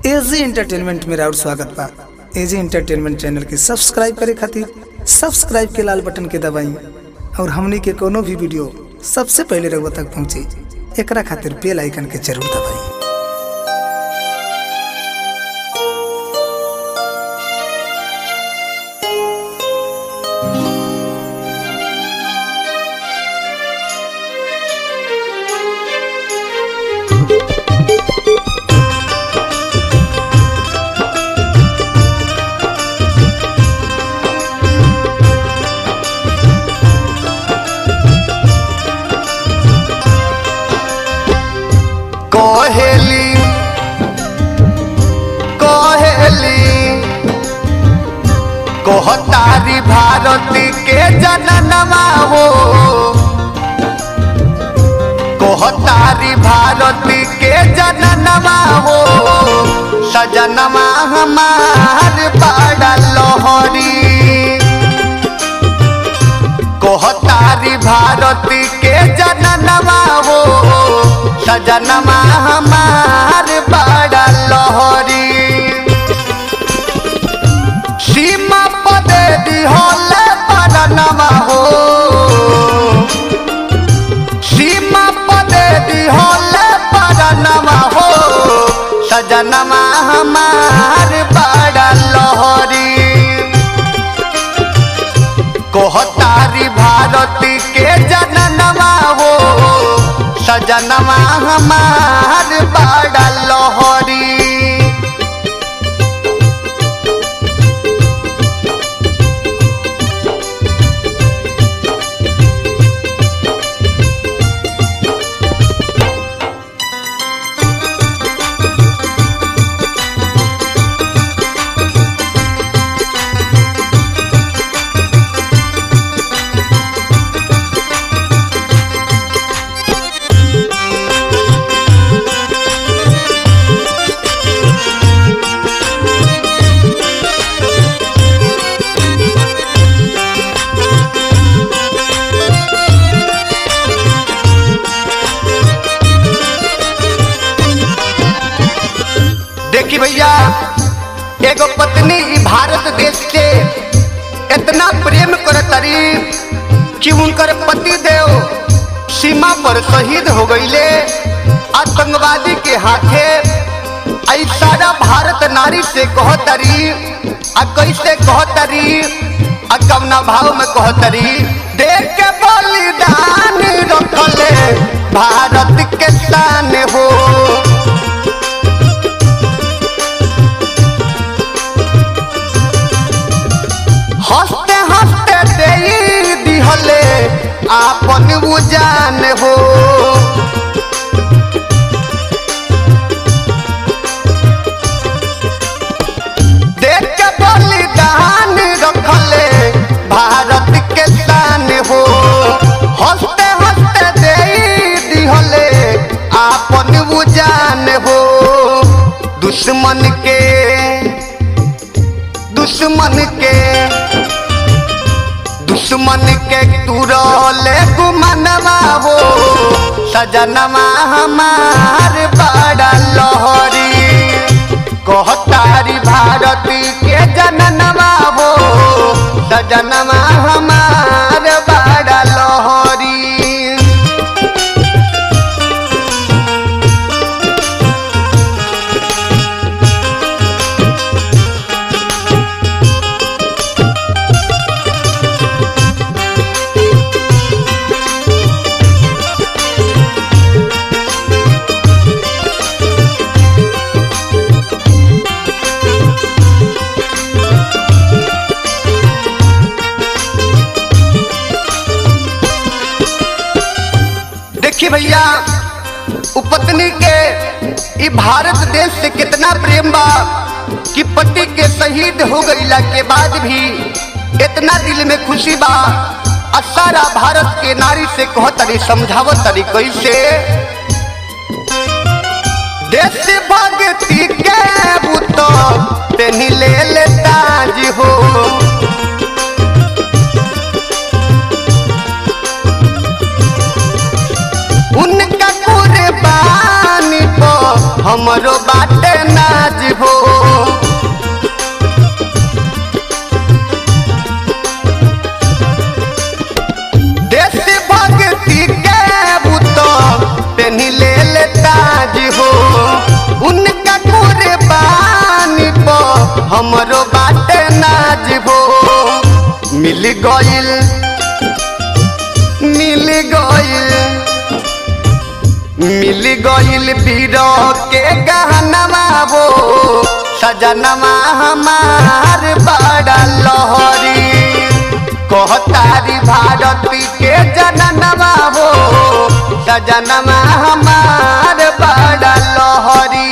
AG entertainment में और स्वागत बा। एजी एंटरटेनमेंट चैनल के सब्सक्राइब करे खातिर सब्सक्राइब के लाल बटन के दबाई और हमनी के कोनो भी वीडियो सबसे पहले रउआ तक पहुंचे एकरा खातिर बेल आइकन के जरूर दबाई। कोहतारी भारती के जननमा हो, कोहतारी भारती के जननमा हो, सजनमा हमार बड़ा लोहरी। कोहतारी भारती के जननमा हो, सजनमा हमार बड़ा लोहरी। सीमा पदे दिहोले परनमा हो, सीमा पदे दिहोले परनमा हो, सजनमा हमार बड़ा लोहरी। कोहतारी भारती के जननमा हो, सजनमा हमार बड़ा लोहरी। देखी भैया, एगो पत्नी भारत देश के इतना प्रेम करतरी कि उनकर पति देव सीमा पर शहीद हो गईले आतंकवादी के हाथे। आई सारा भारत नारी से कहतरी, आ कैसे कहतरी, आ कवना भाव में कहतरी। देख के बलिदान रखले भारत के शान हो, हंसते हंसते दे दिहले आपन उजान हो। देख के बलिदान रखले भारत के शान हो, हंसते हंसते दे दिहले आपन उजान हो। दुश्मन के तुरले गुमनवा हो, सजनमा हमार बड़ा लोहरी। कोहतारी भारती के जननमा हो, सजनमा हमार बड़ा लोहरी। भैया, पत्नी के भारत देश से कितना प्रेम बा कि पति के शहीद हो गईला के बाद भी इतना दिल में खुशी बा। सारा भारत के नारी से कहतरी, समझावतरी कैसे। देश भक्ति के बुतो तेनी ले ताज हो, उनका कुर्बानी हमरो बाटे नाज हमरो बाटे नाजबो मिल गइल बीरो के गहनवा वो सजनवा हमार बड़ा लहरी कहतारी भारती के जननवा वो सजनवा हमार बड़ा लहरी।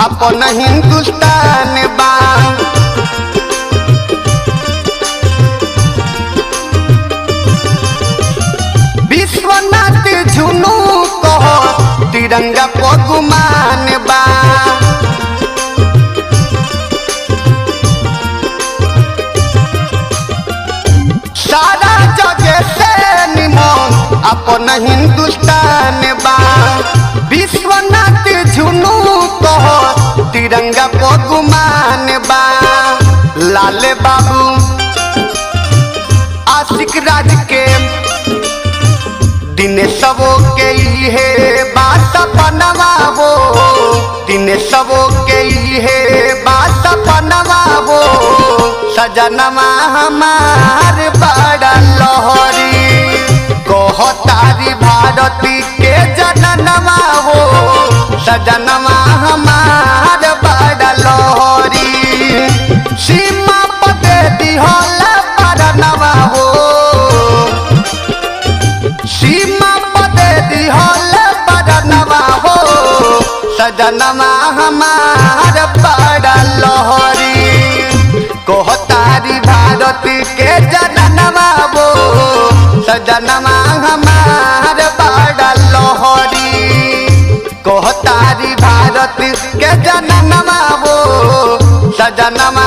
अपन हिंदुस्तान बा विश्वनाथ झुनू कह तिरंगा पर गुमान बा सारा जगह से निमन अपन हिंदुस्तान बा विश्वनाथ झुनू कह तिरंगा पर गुमान बा। लाल बाबू आशिक राज के दिनेशवो के इहे बात सपनवा वो दिनेशवो के इहे बात सपनवा वो सजनवा हमार बड़ा लहरी कहतारी भारती के जननवा हो सजनवा हमार बड़ा लहरी सीमा पते दिहला परनवा हो सीमा पते दिहला परनवा हो सजनवा हमार बड़ा लहरी कहतारी भारती के जननवा वो सजनवा हमार बड़ा लहरी कहतारी भारती के जननवा वो सजनवा